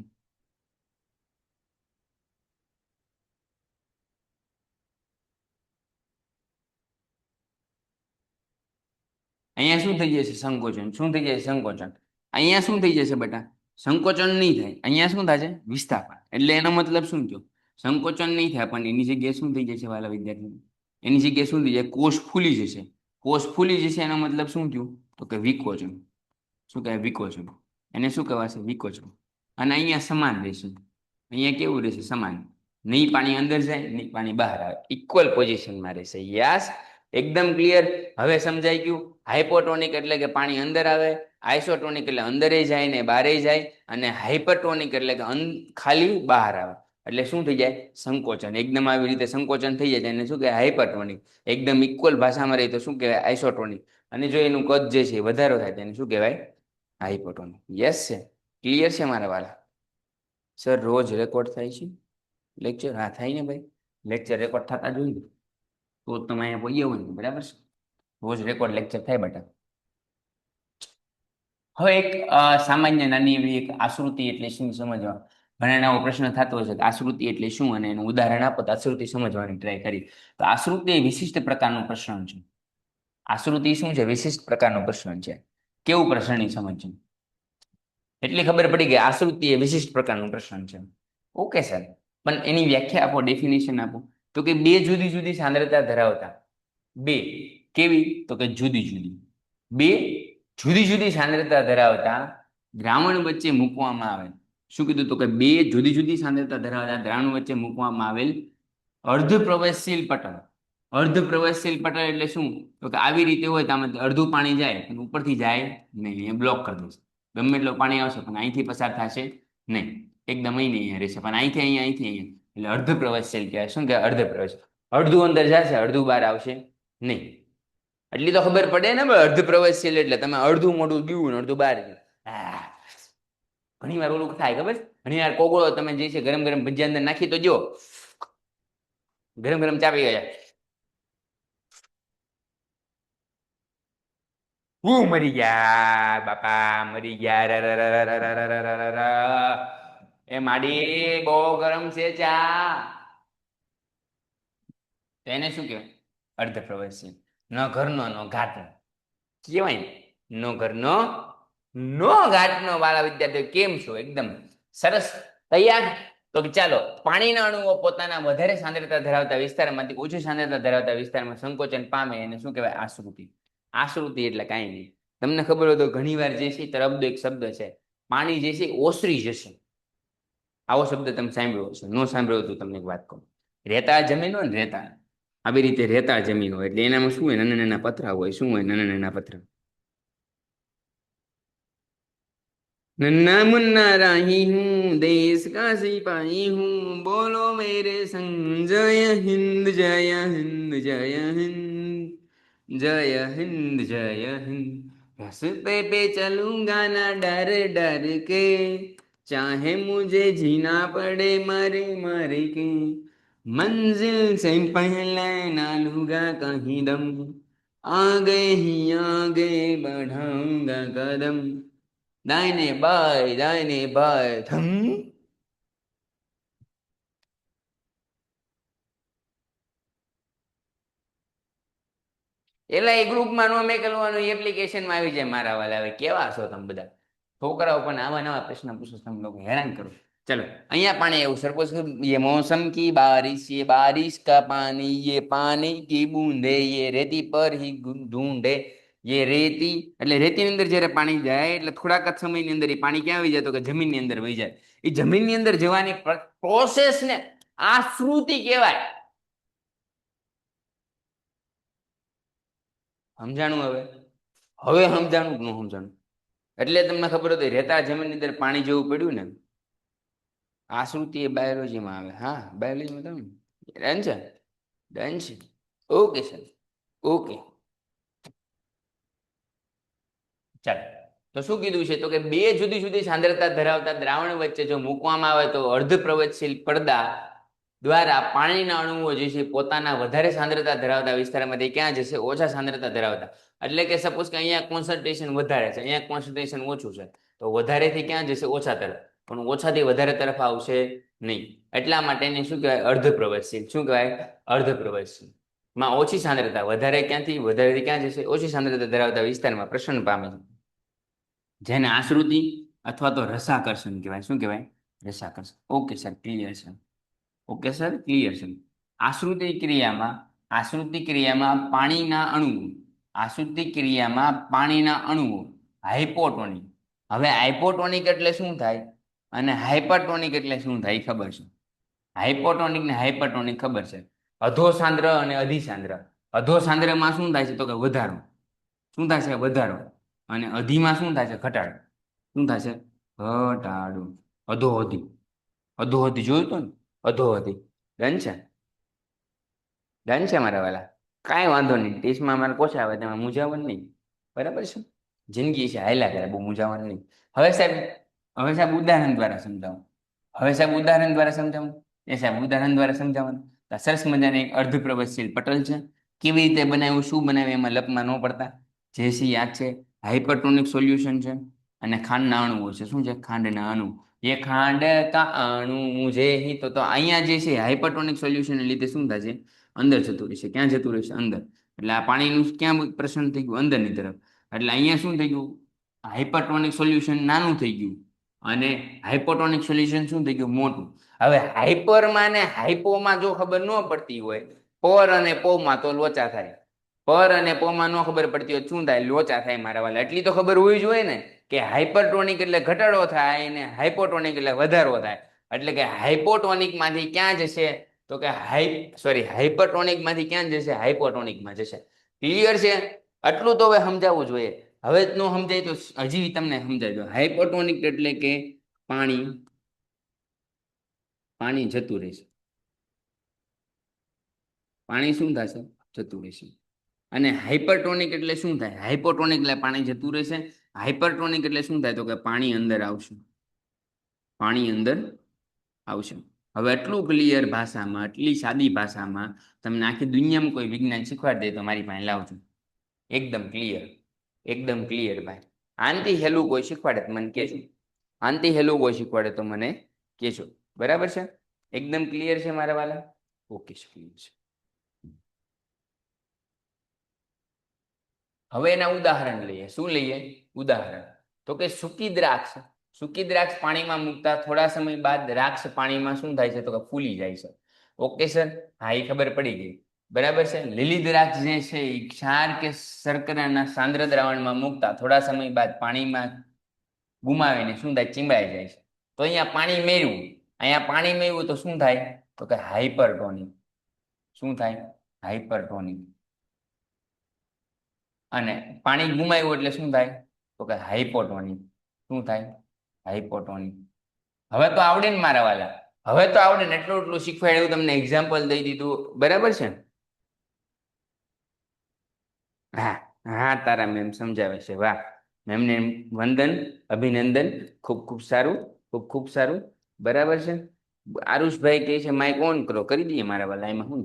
અહીંયા શું થઈ જશે? સંકોચન. શું થઈ જશે? સંકોચન. અહીંયા શું થઈ જશે બેટા? સંકોચન નહીં થાય. અહીંયા શું થશે? વિસ્થાપન. એટલે એનો મતલબ શું થયો? સંકોચન નહીં થાય, પણ એની જગ્યાએ શું થઈ જશે વાલા વિદ્યાર્થી? એની જગ્યાએ શું થઈ જાય? કોષ ફૂલી જશે. કોષ ફૂલી જશે એનો મતલબ શું થયું? તો કે વિકોચન. શું કહેવાય? વિકોચન. એને શું કહેવાશે? વિકોચન. અને અહીંયા સમાન રહેશે. અહીંયા કેવું રહેશે? સમાન. નહીં પાણી અંદર જાય, નહીં પાણી બહાર આવે, ઇક્વલ પોઝિશનમાં રહેશે. યસ, એકદમ ક્લિયર. હવે સમજાઈ ગયું. હાઇપોટોનિક એટલે કે પાણી અંદર આવે, આઇસોટોનિક એટલે અંદરે જાય ને બહારે જાય, અને હાઇપરટોનિક એટલે કે ખાલી બહાર આવે. એટલે શું થઈ જાય? સંકોચન. એકદમ આવી રીતે સંકોચન થઈ જાય એને શું કહેવાય? હાઇપરટોનિક. એકદમ ઇક્વલ ભાષામાં રહી તો શું કહેવાય? આઇસોટોનિક. અને જો એનું કદ જે છે વધારો થાય તેને શું કહેવાય? હાઇપોટોનિક. યસ છે? ક્લિયર છે મારા વાલા? સર રોજ રેકોર્ડ થાય છે લેક્ચર? હા થાય ને ભાઈ, લેક્ચર રેકોર્ડ થતા જોઈએ તો તમે અહીંયા બોલીએ હોય ને, બરાબર છે? રોજ રેકોર્ડ લેક્ચર થાય બેટા. હવે એક સામાન્ય નાની એવી એક આશ્રુતિ એટલે શું સમજવા ઘણા એવો પ્રશ્ન થતો હોય છે કે આશ્રુતિ એટલે શું, અને એનું ઉદાહરણ આપો તો આશ્રુતિ સમજવાની ટ્રાય કરી. તો આશ્રુતિ એ વિશિષ્ટ પ્રકારનો પ્રશ્ન છે. આશ્રુતિ શું છે? વિશિષ્ટ પ્રકારનો પ્રશ્ન છે. કેવું પ્રશ્નની સમજ છે? એટલી ખબર પડી કે આશ્રુતિ એ વિશિષ્ટ પ્રકારનો પ્રશ્ન છે. ઓકે સર, પણ એની વ્યાખ્યા આપો, ડેફિનેશન આપો. તો કે બે જુદી જુદી સાંદ્રતા ધરાવતા, બે કેવી? તો કે જુદી જુદી, બે જુદી જુદી સાંદ્રતા ધરાવતા દ્રાવણ વચ્ચે મૂકવામાં આવે. શું કીધું? તો કે બે જુદી જુદી સાંદ્રતા ધરાવતા દ્રાવણ વચ્ચે મૂકવામાં આવેલ અર્ધ પ્રવેશશીલ પટલ. અર્ધ પ્રવેશશીલ પટલ એટલે શું? તો કે આવી રીતે હોય તો આમાં અડધું પાણી જાય પણ ઉપરથી જાય નહીં, અહીંયા બ્લોક કરી દેશે. ગમે એટલું પાણી આવશે પણ અહીંથી પસાર થશે નહીં. એકદમ અહીંયા રહેશે, પણ અહીંથી અહીંયા, અહીંથી અહીંયા, એટલે અર્ધ પ્રવેશશીલ કહેવાય. શું કહેવાય? અર્ધ પ્રવેશ. અડધું અંદર જશે, અડધું બહાર આવશે નહીં. એટલી તો ખબર પડે ને ભાઈ, અર્ધ પ્રવેશશીલ એટલે તમે અડધું મોઢું ગયું ને અડધું બહાર ગયું. ઘણી વાર ઓલું થાય ખબર? ઘણી વાર કોગળો તમે જે છે ગરમ ગરમ ભજીયા અંદર નાખી તો જો ગરમ ગરમ ચાપી ગયા, હું મરી ગયા બાપા, મરી ગયા. એ માડી બહુ ગરમ છે ચા. તો એને શું કહેવાય? અર્ધ પ્રવેશશીલ. ન ઘરનો ન ઘાટનો કહેવાય ને. નો ઘરનો નો ઘાટનો. વાલા વિદ્યાર્થીઓ કેમ છો? એકદમ સરસ, તૈયાર? તો ચાલો, પાણીના અણુઓ પોતાના વધારે સાંદ્રતા ધરાવતા વિસ્તારમાંથી ઓછી સાંદ્રતા ધરાવતા વિસ્તારમાં સંકોચન પામે એને શું કહેવાય? આશ્રુતિ. આશ્રુતિ એટલે કાંઈ નહીં. તમને ખબર હોય તો ઘણી વાર જે છે તરબદો એક શબ્દ છે, પાણી જે છે ઓસરી જશે. આવો શબ્દ તમે સાંભળ્યો હશે. ન સાંભળ્યો તો તમને એક વાત કહું. રેતાળ જમીન હોય ને, રેતાળ આવી રીતે રેતાળ જમીન હોય એટલે એનામાં શું હોય? નાના નાના પથરા હોય. શું હોય? નાના નાના પથરા. नन्ना मुन्ना राही हूँ, देश का सिपाही हूँ, बोलो मेरे संग जय हिंद जय हिंद जय हिंद जय हिंद जय हिंद. रास्ते पे चलूंगा ना डर डर के, चाहे मुझे जीना पड़े मरे मरे के, मंजिल से पहले ना लूंगा कहीं दम, आगे ही आगे बढ़ाऊंगा कदम, दाहिने बाएं थम. એટલે એ ગ્રુપમાં નો મેકલવાનું એપ્લિકેશનમાં આવી જાય મારા વાલા. હવે કેવા છો તમે બધા છોકરાઓ? પણ આવા નવા પ્રશ્ન પૂછો, તમે લોકો હેરાન કરો. ચલો, અહીંયા પાણી એવું. સપોઝ ये मौसम की बारिश, ये बारिश का पानी, ये पानी की बूंदे, ये रेती पर ही ढूंढे, ये રેતી એટલે રેતીની અંદર જ્યારે પાણી જાય એટલે થોડાક જ સમયની અંદર એ પાણી ક્યાં આવી જાય? તો કે જમીનની અંદર વહી જાય. એ જમીનની અંદર જવાની પ્રોસેસને આશ્રુતિ કહેવાય. સમજાણું? હવે સમજાણું કે ન સમજાણું? એટલે તમને ખબર હતી રેતાળ જમીનની અંદર પાણી જેવું પડ્યું ને, આશ્રુતિ એ બાયોલોજીમાં આવે. હા, બાયોલોજીમાં તમે ડન છે? ડન છે? Okay sir, okay. ચાલો, તો શું કીધું છે? તો કે બે જુદી જુદી સાંદ્રતા ધરાવતા દ્રાવણ વચ્ચે જો મૂકવામાં આવે તો અર્ધ પ્રવેશશીલ પડદા દ્વારા પાણીના અણુઓ જે છે પોતાના વધારે સાંદ્રતા ધરાવતા વિસ્તારમાંથી ક્યાં જશે? ઓછા સાંદ્રતા ધરાવતા. એટલે કે સપોઝ કે અહીંયા કોન્સન્ટ્રેશન વધારે છે, અહીંયા કોન્સન્ટ્રેશન ઓછું છે, તો વધારેથી ક્યાં જશે? ઓછા તરફ. પણ ઓછાથી વધારે તરફ આવશે નહીં. એટલા માટે એને શું કહેવાય? અર્ધ પ્રવેશશીલ. શું કહેવાય? અર્ધ પ્રવેશશીલ. માં ઓછી સાંદ્રતા, વધારે ક્યાંથી વધારેથી ક્યાં જશે? ઓછી સાંદ્રતા ધરાવતા વિસ્તારમાં પ્રસરણ પામે છે, જેને આશ્રુતિ અથવા તો રસાકર્ષણ કહેવાય. શું કહેવાય? રસાકર્ષણ. ઓકે સર, ક્લિયર છે. ઓકે સર, ક્લિયર છે. આશ્રુતિ ક્રિયામાં પાણીના અણુઓ હાઇપોટોનિક. હવે હાઇપોટોનિક એટલે શું થાય અને હાઇપરટોનિક એટલે શું થાય એ ખબર છે. હાઇપોટોનિક ને હાઇપરટોનિક ખબર છે. અધોસાંદ્ર અને અધિસાંદ્ર. અધોસાંદ્રમાં શું થાય છે? તો કે વધારો. શું થાય છે? વધારો. અને અધિમાં શું થાય છે? ઘટાડો. શું થાય છે? ઘટાડો. અધોઅધિ. અધોઅધિ જોયું તો ને? અધોઅધિ. ડન છે? ડન છે મારા વાલા? કાંઈ વાંધો નહીં. ટેસ્ટમાં મારે કોચ આવે તેમાં મૂંઝાવણ નહીં. બરાબર છે? જિંદગી છે, હાયલા કરે, બહુ મૂંઝાવણ નહીં. હવે સાહેબ ઉદાહરણ દ્વારા સમજાવું. ઉદાહરણ દ્વારા સમજાવવાનું. તો સરસ મજાની એક અર્ધપ્રવચશીલ પટલ છે. કેવી રીતે બનાવ્યું, શું બનાવ્યું એમાં લપમાં ન પડતા. જેસી યાદ છે. હાઇપરટોનિક સોલ્યુશન છે અને ખાંડના અણુઓ છે. શું છે? ખાંડના અણુ. એ ખાંડ કા અણુ જે હી તો અહીંયા જે છે હાઇપરટોનિક સોલ્યુશનને લીધે શું થશે? અંદર જતું રહેશે. ક્યાં જતું રહેશે? અંદર. એટલે આ પાણીનું ક્યાં પ્રસરણ થઈ ગયું? અંદરની તરફ. એટલે અહીંયા શું થઈ ગયું? હાઇપરટોનિક સોલ્યુશન નાનું થઈ ગયું અને હાઇપોટોનિક સોલ્યુશન શું થઈ ગયું? મોટું. હવે હાઇપરમાં ને હાઇપોમાં જો ખબર ન પડતી હોય, પર અને પોમાં તો લોચા થાય. પર અને પોમાં ન ખબર પડતી હોય શું થાય? લોચા થાય મારા વાલા. એટલી તો ખબર હોવી જોઈએ ને કે હાઇપરટોનિક એટલે ઘટાડો થાય ને હાઇપોટોનિક એટલે વધારો થાય. એટલે કે હાઇપોટોનિકમાંથી ક્યાં જશે? તો કે હાઇપરટોનિકમાંથી ક્યાં જશે? હાઇપોટોનિકમાં જશે. ક્લિયર છે? આટલું તો હવે સમજાવવું જોઈએ. હવે ન સમજાય તો હજી તમને સમજાવી દો. હાઇપોટોનિક એટલે કે પાણી જતું રહેશે. પાણી શું થશે? જતું રહેશે. અને હાઇપરટોનિક એટલે શું થાય? હાઇપોટોનિક એટલે પાણી જતું રહેશે. હાઇપરટોનિક એટલે શું થાય? તો કે પાણી અંદર આવશે. પાણી અંદર આવશે. હવે એટલું ક્લિયર ભાષામાં, એટલી સાદી ભાષામાં તમને આખી દુનિયામાં કોઈ વિજ્ઞાન શીખવાડી દે તો મારી પાસે લાવજો. એકદમ ક્લિયર. એકદમ ક્લિયર ભાઈ. આનથી હેલું કોઈ શીખવાડે તો મને કહેજો. આનથી હેલું કોઈ શીખવાડે તો મને કહેજો. બરાબર છે? એકદમ ક્લિયર છે મારા વાલા? ઓકે, ક્લિયર છે. હવે એના ઉદાહરણ લઈએ. શું લઈએ? ઉદાહરણ. તો કે સૂકી દ્રાક્ષ. સૂકી દ્રાક્ષ પાણીમાં મૂકતા થોડા સમય બાદ દ્રાક્ષ પાણીમાં શું થાય છે? તો કે ફૂલી જાય છે. Okay sir? હા, એ ખબર પડી ગઈ. બરાબર છે? લીલી દ્રાક્ષ જે છે એ ક્ષાર કે શર્કરાના સાંદ્ર દ્રાવણમાં મૂકતા થોડા સમય બાદ પાણીમાં ગુમાવીને શું થાય? ચીંબાઈ જાય છે. તો અહીંયા પાણી મેળવ્યું તો શું થાય? તો કે હાઇપરટોનિક. શું થાય? હાઇપરટોનિક. અને પાણી ગુમાવ્યું એટલે શું થાય? તો કે હાઇપોટોનિક. શું થાય? હાઇપોટોનિક. હવે તો આવડે ને મારા વાલા? હવે તો આવડે ને? એટલું શીખવાડ્યું, તમને એક્ઝામ્પલ દઈ દીધું. બરાબર છે? હા હા, તારા મેમ સમજાવે છે. વાહ, મેમને વંદન, અભિનંદન. ખૂબ ખૂબ સારું, ખૂબ ખૂબ સારું. બરાબર છે? આરુષભાઈ કહે છે માઇક ઓન કરો. કરી દઈએ મારા વાલા. એમાં શું?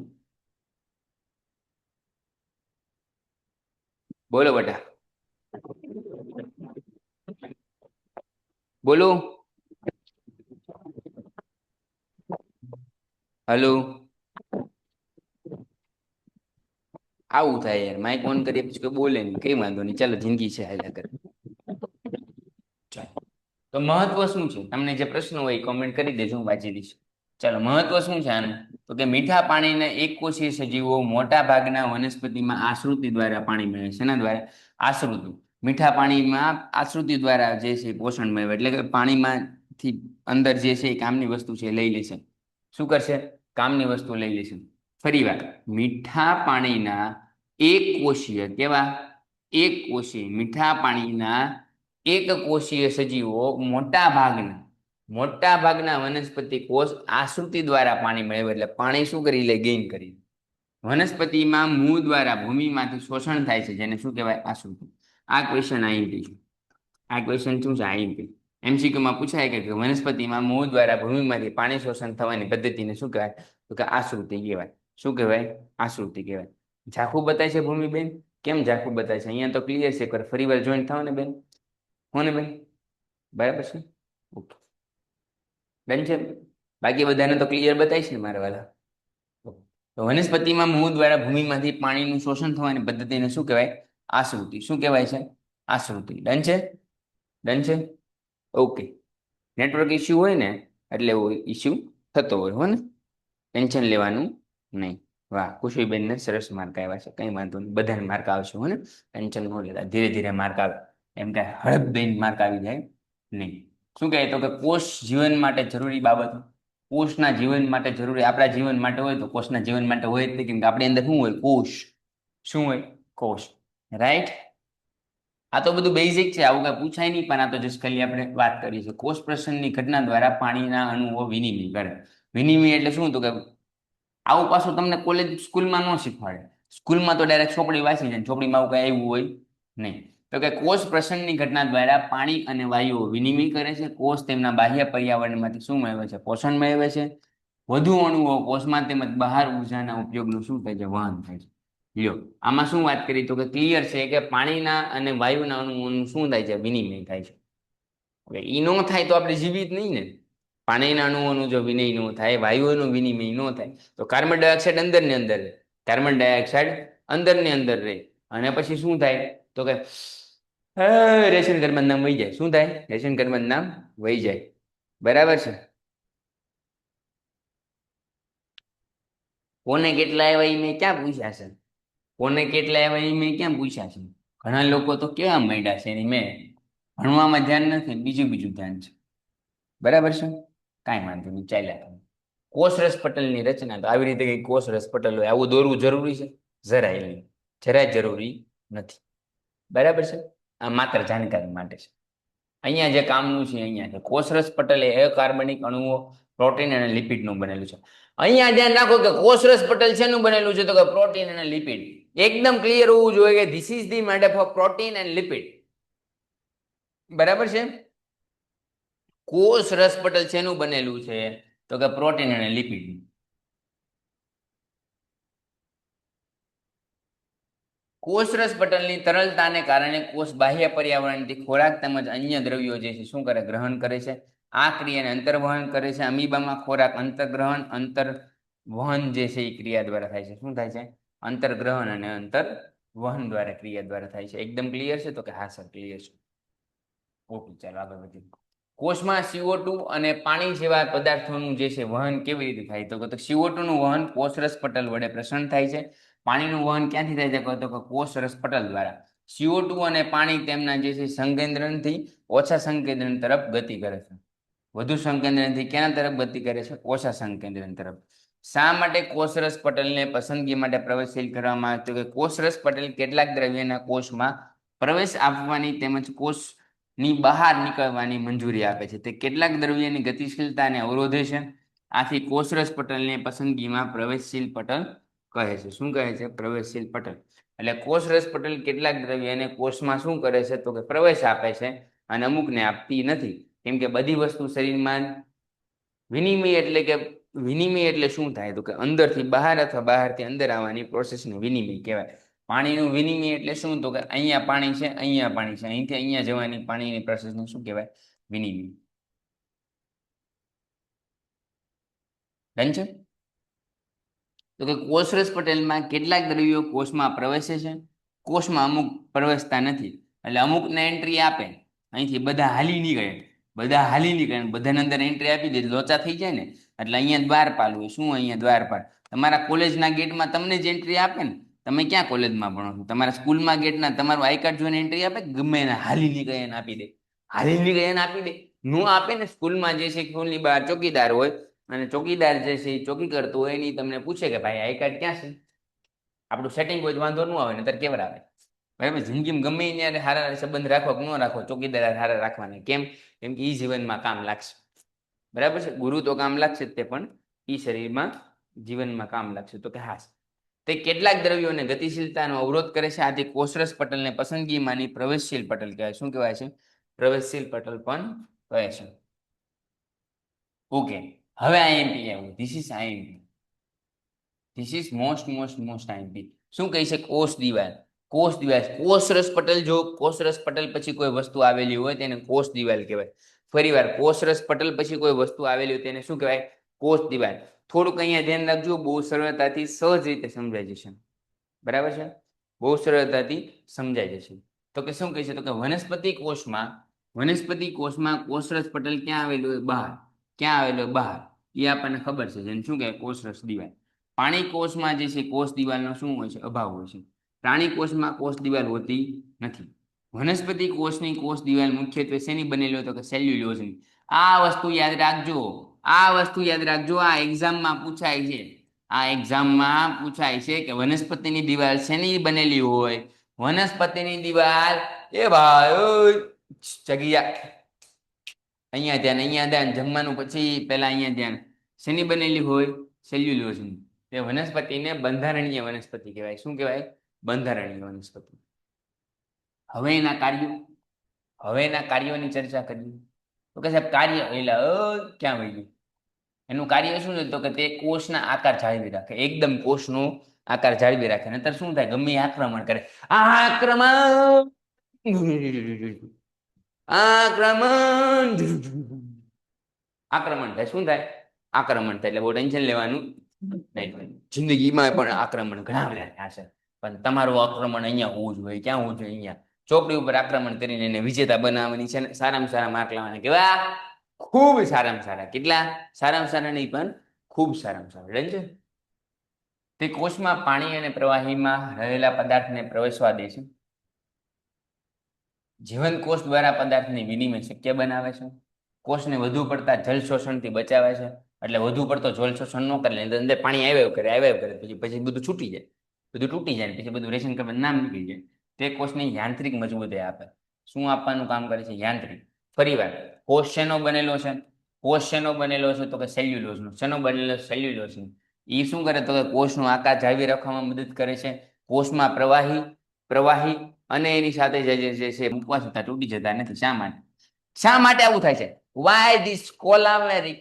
બોલો બેટા, બોલો. હલો. આવું થાય યાર, માઇક ઓન કરીએ પછી કોઈ બોલે નહીં. કઈ વાંધો નહીં, ચાલો, જિંદગી છે, હાલ્યા કરે. ચાલો, તો મહત્વ શું છે? તમને જે પ્રશ્ન હોય એ કોમેન્ટ કરી દેજો, હું વાંચી દઈશ. ચાલો, મહત્વ શું છે આનું? તો કે મીઠા પાણીના એકકોષીય સજીવો મોટા ભાગના વનસ્પતિમાં આશ્રુતિ દ્વારા પાણી મેળવે છે. શેના દ્વારા? આશ્રુતિ. મીઠા પાણીમાં આશ્રુતિ દ્વારા જે છે પોષણ મેળવે. એટલે કે પાણીમાંથી અંદર જે છે એ કામની વસ્તુ છે લઈ લેશે. શું કરશે? કામની વસ્તુ લઈ લેશે. ફરી વાર, મીઠા પાણીના એક કોષીય, કેવા? એક કોષીય. મીઠા પાણીના એક કોષીય સજીવો મોટા ભાગના વનસ્પતિ કોષ આશ્રુતિ દ્વારા પાણી મેળવે. એટલે પાણી શું કરી લે? ગેઇન કરી. વનસ્પતિમાં મૂળ દ્વારા ભૂમિમાંથી શોષણ થાય છે, જેને શું કહેવાય? આશ્રુતિ. આ ક્વેશ્ચન આઈએમપી છે. આ ક્વેશ્ચન શું છે? આઈએમપી. એમસીક્યુમાં પૂછાય કે વનસ્પતિમાં મૂળ દ્વારા ભૂમિમાંથી પાણી શોષણ થવાની પદ્ધતિને શું કહેવાય? તો કે આશ્રુતિ કહેવાય. શું કહેવાય? આશ્રુતિ કહેવાય. ઝાંખું બતાય છે ભૂમિબેન? કેમ ઝાંખું બતાય છે? અહીંયા તો ક્લિયર છે. એકવાર ફરી વાર જોઈન્ટ થાવ ને બેન. હો ને બેન? બરાબર છે? ઓકે, ડન છે? બાકી બધાને તો ક્લિયર બતાય છે ને મારા વાલા? તો વનસ્પતિમાં મૂળ દ્વારા ભૂમિમાંથી પાણીનું શોષણ થવાની પદ્ધતિને શું કહેવાય? આશ્રુતિ. શું કહેવાય છે? આશ્રુતિ. ડન છે? ડન છે? ઓકે. નેટવર્ક ઇસ્યુ હોય ને એટલે એવો ઇસ્યુ થતો હોય, હો ને? ટેન્શન લેવાનું નહીં. વાહ, ખુશીબેનને સરસ માર્ક આવ્યા છે, કંઈ વાંધો નહીં, બધાને માર્ક આવશે, હો ને? ટેન્શન ન લેતા, ધીરે ધીરે માર્ક આવે. એમ કાંઈ હળપ દઈને માર્ક આવી જાય નહીં. શું કહે? તો કે કોષ જીવન માટે જરૂરી બાબતો. કોષના જીવન માટે જરૂરી, આપણા જીવન માટે હોય તો કોષના જીવન માટે હોય જ નહીં, કેમ કે આપણી અંદર શું હોય? કોષ. શું હોય? કોષ. રાઈટ? આ તો બધું બેઝિક છે, આવું કઈ પૂછાય નહીં, પણ આ તો જસ્ટ ખાલી આપણે વાત કરી છે. કોષ પ્રસરણની ઘટના દ્વારા પાણીના અણુઓ વિનિમય કરે. વિનિમય એટલે શું? તો કે આવું પાછું તમને કોલેજ સ્કૂલમાં ન શીખવાડે. સ્કૂલમાં તો ડાયરેક્ટ ચોપડી વાંચી જાય, ચોપડીમાં આવું કઈ આવ્યું હોય નહીં. તો કે કોષ પ્રસરણની ઘટના દ્વારા પાણી અને વાયુઓ વિનિમય કરે છે. કોષ તેમના બાહ્ય પર્યાવરણમાંથી શું મેળવે છે? પોષણ મેળવે છે. વધુ અણુઓ કોષમાં તેમજ બહાર ઉર્જાના ઉપયોગનું શું થાય છે? વહન થાય છે. લ્યો, આમાં શું વાત કરી? તો કે ક્લિયર છે કે પાણીના અને વાયુના અણુઓનું શું થાય છે? વિનિમય થાય છે. હવે એ ન થાય તો આપણે જીવિત નહીં ને. પાણીના અણુઓનું જો વિનિમય ન થાય, વાયુઓનું વિનિમય ન થાય, તો કાર્બન ડાયોક્સાઇડ અંદર ને અંદર રહે. કાર્બન ડાયોક્સાઇડ અંદર ને અંદર રહે અને પછી શું થાય? તો કે રેશન કાર્બન નામ વહી જાય. શું થાય? રેશન કાર્બન નામ વહી જાય. બરાબર છે? કોને કેટલા આવ્યા એ મેં ક્યાં પૂછ્યા છે? કોને કેટલા આવ્યા એ મેં ક્યાં પૂછ્યા છે? ઘણા લોકો તો કેવા માંડ્યા છે એની મેં ભણવામાં ધ્યાન નથી, બીજું ધ્યાન છે. બરાબર છે? કાંઈ વાંધો નહીં, ચાલ્યા. કોષરસ પટલની રચના. તો આવી રીતે કઈ કોષરસ પટલ હોય આવું દોરવું જરૂરી છે? જરાય નહીં, જરાય જરૂરી નથી. બરાબર છે? આ માત્ર જાણકારી માટે છે. અહીંયા જે કામનું છે અહીંયા છે. કોષરસ પટલ એ અકાર્બનિક અણુઓ, પ્રોટીન અને લિપિડનું બનેલું છે. અહીંયા ધ્યાન રાખો કે કોષરસ પટલ શેનું બનેલું છે? તો કે પ્રોટીન અને લિપિડ. એકદમ ક્લિયર હોવું જોઈએ કે this is the made up of protein and lipid. બરાબર છે? કોષરસ પટલ શેનું બનેલું છે? તો કે પ્રોટીન અને લિપિડ. કોષરસ પટલની તરલતાને કારણે કોષ બાહ્ય પર્યાવરણથી ખોરાક તેમજ અન્ય દ્રવ્યો જે છે શું કરે? ગ્રહણ કરે છે. આ ક્રિયાને અંતર્વહન કરે છે. અમીબામાં ખોરાક અંતર્ગ્રહણ અંતર્વહન જે છે એ ક્રિયા દ્વારા થાય છે. શું થાય છે? અંતર્ગ્રહણ અને અંતર્વહન દ્વારા ક્રિયા દ્વારા થાય છે. એકદમ ક્લિયર છે? તો કે હા સર ક્લિયર છે. ઓકે, ચાલો આગળ વધીએ. કોષમાં CO2 અને પાણી જેવા પદાર્થોનું જે છે વહન કેવી રીતે થાય? તો કે CO2 નું વહન કોષરસ પટલ વડે પ્રસરણ થાય છે. પાણીનું વહન ક્યાંથી થાય છે? તો કે કોષરસ પટલ દ્વારા. CO2 અને પાણી તેમના જે છે સંકેન્દ્રણથી ઓછા સંકેન્દ્રણ તરફ ગતિ કરે છે. વધુ સંકેન્દ્રણથી ક્યાં તરફ ગતિ કરે છે? ઓછા સંકેન્દ્રણ તરફ. શા માટે કોષરસ પટલને પસંદગી માટે પ્રવેશશીલ કરવામાં આવે? તો કે કોષરસ પટલ કેટલાક દ્રવ્યના કોષમાં પ્રવેશ આપવાની તેમજ કોષની બહાર નીકળવાની મંજૂરી આપે છે. તે કેટલાક દ્રવ્યની ગતિશીલતાને અવરોધે છે. આથી કોષરસ પટલને પસંદગીમાં પ્રવેશશીલ પટલ કહે છે. શું કહે છે? પ્રવેશશીલ પટલ. એટલે કોષરસ પટલ કેટલાક દ્રવ્યને કોષમાં શું કરે છે? તો કે પ્રવેશ આપે છે અને અમુકને આપતી નથી. કેમ કે બધી વસ્તુ શરીરમાં વિનિમય એટલે શું થાય? તો કે અંદરથી બહાર અથવા બહારથી અંદર આવવાની પ્રોસેસને વિનિમય કહેવાય. પાણીનું વિનિમય એટલે શું? તો કે અહીંયા પાણી છે, અહીંયા પાણી છે, અહીંથી અહીંયા જવાની પાણીની પ્રોસેસને શું કહેવાય? વિનિમય. ડન છે? તો કે કોષરસ પટલમાં કેટલાક દ્રવ્યો કોષમાં પ્રવેશે છે, કોષમાં અમુક પ્રવેશતા નથી. એટલે અમુકને એન્ટ્રી આપે, અહીંથી બધા હાલી નીકળે, બધાને અંદર એન્ટ્રી આપી દે, લોચા થઈ જાય ને. એટલે અહીંયા દ્વારપાલ હોય. શું અહીંયા દ્વારપાલ? તમારા કોલેજના ગેટમાં તમને જ એન્ટ્રી આપે ને. તમે ક્યાં કોલેજમાં ભણો છો? તમારા સ્કૂલમાં ગેટના તમારું આઈ કાર્ડ જોઈને એન્ટ્રી આપે? ગમે એને હાલી નીકળે એને આપી દે. નો આપે ને. સ્કૂલમાં જે છે સ્કૂલની બહાર ચોકીદાર હોય અને ચોકીદાર જે છે એ ચોકી કરતો હોય એની તમને પૂછે કે ભાઈ આઈ કાર્ડ ક્યાં છે? આપણું સેટિંગ કોઈ વાંધો ન આવે ને ત્યારે કેવર આવે. બરાબર? જિંદગીમાં ગમે ત્યારે સારા સંબંધ રાખો કે ન રાખો, ચોકીદાર સારા રાખવાના. કેમ? કેમ કે એ જીવનમાં કામ લાગશે. બરાબર છે? ગુરુ તો કામ લાગશે જ, તે પણ એ શરીરમાં જીવનમાં કામ લાગશે. તો કે હા, તે કેટલાક દ્રવ્યોને ગતિશીલતાનો અવરોધ કરે છે. આથી કોષરસ પટલને પસંદગીમાંની પ્રવેશશીલ પટલ કહેવાય. શું કહેવાય છે? પ્રવેશશીલ પટલ પણ કહે છે. ઓકે, હવે આઈએમપી આવ્યું. This is most IMP. શું કહે છે? કોષ દિવાલ. કોષરસ પટલ, જો કોષરસ પટલ પછી કોઈ વસ્તુ આવેલી હોય તેને કોષ દિવાલ કહેવાય. ફરીવાર, કોષરસ પટલ પછી કોઈ વસ્તુ આવેલી હોય તેને શું કહેવાય? કોષ દિવાલ. થોડુંક અહીંયા ધ્યાન રાખજો, બહુ સરળતાથી સહજ રીતે સમજાઈ જશે. બરાબર છે, બહુ સરળતાથી સમજાઈ જશે. તો કે શું કહે છે, તો કે વનસ્પતિ કોષમાં કોષરસ પટલ ક્યાં આવેલું હોય? બહાર. ક્યાં આવેલું હોય? બહાર. એ આપણને ખબર છે, જેને શું કહેવાય? કોષરસ દિવાલ. પાણી કોષમાં જે છે કોષ દિવાલનો શું હોય છે? અભાવ હોય છે. પ્રાણી કોષમાં કોષ દિવાલ હોતી નથી. વનસ્પતિ કોષની કોષ દિવાલ મુખ્યત્વે શેની બનેલી હોય? તો કે સેલ્યુલોઝની. આ વસ્તુ યાદ રાખજો, આ એક્ઝામમાં પૂછાય છે. આ એક્ઝામમાં પૂછાય છે કે વનસ્પતિની દિવાલ શેની બનેલી હોય? વનસ્પતિની દિવાલ, એ ભાઈ જગ્યા અહીંયા ધ્યાન, જમવાનું પછી પહેલા અહીંયા ધ્યાન. શેની બનેલી હોય? સેલ્યુલોઝની. તે વનસ્પતિને બંધારણીય વનસ્પતિ કહેવાય. શું કહેવાય? બંધારણીય વનસ્પતિ. હવે એના કાર્યોની ચર્ચા કરીએ. તો કે સાહેબ કાર્ય ક્યાં વહી ગયું? એનું કાર્ય શું છે? તો કે તે કોષના આકાર જાળવી રાખે, એકદમ કોષનો આકાર જાળવી રાખે. નહીતર શું થાય? ગમે આક્રમણ કરે. આક્રમણ થાય. શું થાય? આક્રમણ થાય. એટલે બહુ ટેન્શન લેવાનું નહીં. જિંદગીમાં પણ આક્રમણ ઘણા બધા થયા છે, પણ તમારું આક્રમણ અહીંયા હોવું જોઈએ. ક્યાં હોવું જોઈએ? અહીંયા ચોપડી ઉપર આક્રમણ કરીને એને વિજેતા બનાવવાની છે ને સારામાં સારા માર્ક લાવવાના. કેવા? ખૂબ સારામાં સારા. કેટલા? સારામાં સારા નહીં, પણ ખૂબ સારામાં સારા. ડન છે? તે કોષમાં પાણી અને પ્રવાહીમાં રહેલા પદાર્થને પ્રવેશવા દે છે. જીવંત કોષ દ્વારા પદાર્થની વિનિમય શક્ય બનાવે છે. કોષને વધુ પડતા જલ શોષણથી બચાવે છે. એટલે વધુ પડતો જલ શોષણ ન કરે, અંદર પાણી આવ્યા કરે, પછી બધું છૂટી જાય, બધું તૂટી જાય, પછી બધું રેશન કરવાનું નામ નીકળી જાય. તે કોષને યાંત્રિક મજબૂતાઈ આપે. શું આપવાનું કામ કરે છે? યાંત્રિક. ફરીવાર, કોષ શેનો બનેલો છે? તો કે સેલ્યુલોઝનો. શેનો બનેલો? સેલ્યુલોઝનો. એ શું કરે? તો કે કોષનો આકાર જાળવી રાખવામાં મદદ કરે છે. કોષમાં પ્રવાહી અને એની સાથે જે છે મૂકવા છતાં તૂટી જતા નથી. શા માટે આવું થાય છે? Why this colaveri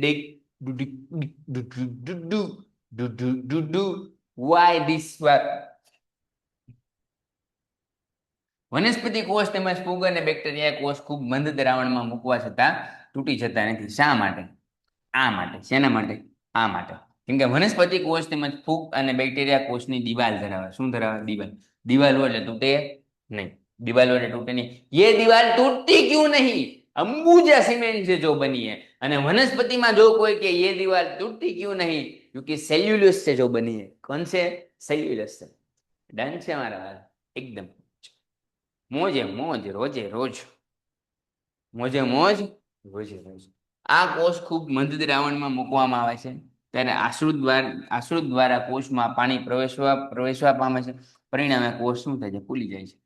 dick do why this વનસ્પતિ કોષ તેમજ ફૂગ અને બેક્ટેરિયા કોષ ખૂબ મંદ દ્રાવણમાં મૂકવા છતાં તૂટી જતા નથી. શા માટે? આ માટે. શેના માટે? આ માટે. કેમ કે વનસ્પતિ કોષ તેમજ ફૂગ અને બેક્ટેરિયા કોષની દિવાલ ધરાવે. શું ધરાવે? દિવાલ હોય એટલે તૂટે નહીં. दीवार वाले टूटे नहीं. ये दीवार टूटती क्यों नहीं? अंबुजा सीमेंट से जो बनी है. અને વનસ્પતિમાં જો કોઈ કે ये दीवार टूटती क्यों नहीं? क्योंकि सेल्यूलोज से जो बनी है. कौन से? सेल्यूलोज से. डन છે મારા? એકદમ મોજે મોજ રોજે રોજ. મોજે મોજ રોજે રોજ. આ કોષ ખૂબ મંદ દ્રાવણમાં મૂકવામાં આવે છે. ત્યારે આશ્રુત દ્વારા કોષમાં પાણી પ્રવેશવા પામે છે. પરિણામે કોષ શું થાય છે? ફૂલી જાય છે.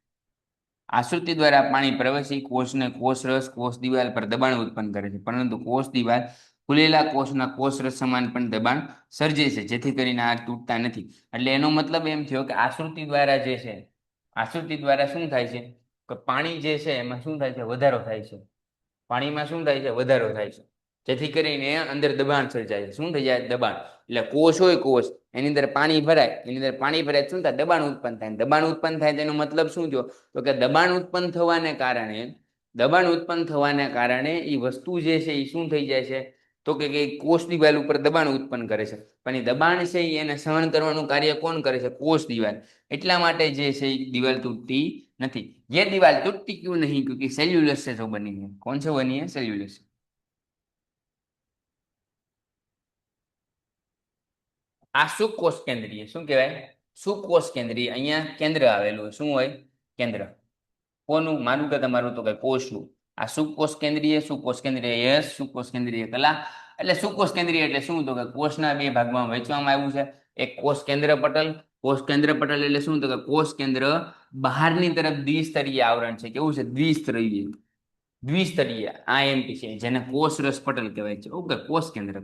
આશ્રુતિ દ્વારા પાણી પ્રવેશી કોષને કોષરસ કોષ દિવાલ પર દબાણ ઉત્પન્ન કરે છે. પરંતુ કોષ દિવાલ ફૂલેલા કોષના કોષરસ સમાન પણ દબાણ સર્જે છે, જેથી કરીને આ તૂટતા નથી. એટલે એનો મતલબ એમ થયો કે આશ્રુતિ દ્વારા જે છે, આશ્રુતિ દ્વારા શું થાય છે કે પાણી જે છે એમાં શું થાય છે? વધારો થાય છે. પાણીમાં શું થાય છે? વધારો થાય છે, જેથી કરીને અંદર દબાણ સર્જાય છે. શું થઈ જાય? દબાણ. એટલે કોષ હોય, કોષ એની અંદર પાણી ભરાય, શું થાય? દબાણ ઉત્પન્ન થાય. દબાણ ઉત્પન્ન થાય તેનો મતલબ શું થયો? તો કે દબાણ ઉત્પન્ન થવાને કારણે એ વસ્તુ જે છે એ શું થઈ જાય છે? તો કે કોષ દિવાલ ઉપર દબાણ ઉત્પન્ન કરે છે. પણ એ દબાણ છે એને સહન કરવાનું કાર્ય કોણ કરે છે? કોષ દિવાલ. એટલા માટે જે છે એ દિવાલ તૂટતી નથી. ये दीवार टूटती क्यों नहीं? क्योंकि सेल्यूलोज से जो बनी है. कौन से बनी है? सेल्यूलोज. આ સુકોષ કેન્દ્રીય. શું કહેવાય? સુકોષ કેન્દ્રીય. અહીંયા કેન્દ્ર આવેલું. શું હોય? કેન્દ્ર. કોનું? મારું કે તમારું? તો કે કોષનું. આ સુકોષ કેન્દ્રીય યસ, સુકોષ કેન્દ્રીય કલા. એટલે સુકોષ કેન્દ્રીય એટલે શું? તો કે કોષના બે ભાગમાં વહેંચવામાં આવ્યું છે. એક કોષ કેન્દ્ર પટલ. કોષ કેન્દ્ર પટલ એટલે શું? તો કે કોષ કેન્દ્ર બહારની તરફ દ્વિસ્તરીય આવરણ છે. કેવું છે? દ્વિસ્તરીય આઈએમપી છે, જેને કોષરસ પટલ કહેવાય છે. ઓકે, કોષ કેન્દ્ર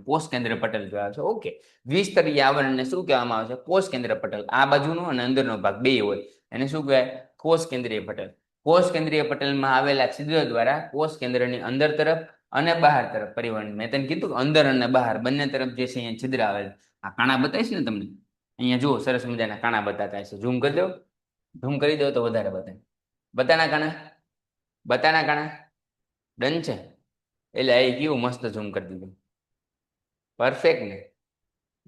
પટલ કહેવાય છે. ઓકે, દ્વિસ્તરીય આવરણને શું કહેવામાં આવે છે? કોષ કેન્દ્ર પટલ. આ બાજુનો અને અંદરનો ભાગ બે હોય એને શું કહેવાય? કોષ કેન્દ્રીય પટલ. કોષ કેન્દ્રીય પટલમાં આવેલા છિદ્ર દ્વારા કોષ કેન્દ્રની અંદર તરફ અને બહાર તરફ પરિવહન. મેં તને કીધું અંદર અને બહાર બંને તરફ જે છે અહીંયા છિદ્ર આવેલા. આ કાણા બતાવીશ ને તમને. અહીંયા જુઓ, સરસ મજાના કાણા બતાતા હશે. ઝૂમ કરી દો, ઝૂમ કરી દો તો વધારે બતાવે. બતાના કાણા ડન છે. એટલે આ કેવું મસ્ત ઝૂમ કરી દીધું. પરફેક્ટ ને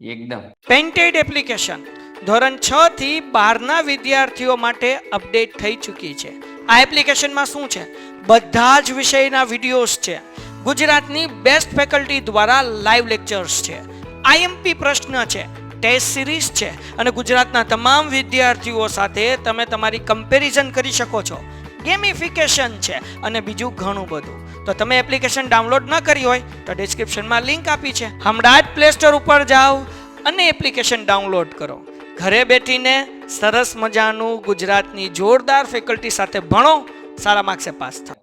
એકદમ. પેન્ટેડ એપ્લિકેશન ધોરણ 6 થી 12ના વિદ્યાર્થીઓ માટે અપડેટ થઈ ચૂકી છે. આ એપ્લિકેશનમાં શું છે? બધા જ વિષયના વિડીયોઝ છે. ગુજરાતની બેસ્ટ ફેકલ્ટી દ્વારા લાઈવ લેક્ચર્સ છે. આઈએમપી પ્રશ્ન છે, ટેસ્ટ સિરીઝ છે અને ગુજરાતના તમામ વિદ્યાર્થીઓ સાથે તમે તમારી કમ્પેરિઝન કરી શકો છો. ગેમિફિકેશન છે અને બીજું ઘણું બધું. તો તમે એપ્લિકેશન ડાઉનલોડ ન કરી હોય તો ડિસ્ક્રિપ્શનમાં લિંક આપી છે. હમણાં જ પ્લે સ્ટોર ઉપર જાઓ અને એપ્લિકેશન ડાઉનલોડ કરો. ઘરે બેઠીને સરસ મજાનું ગુજરાતની જોરદાર ફેકલ્ટી સાથે ભણો, સારા માર્ક્સે પાસ થાઓ.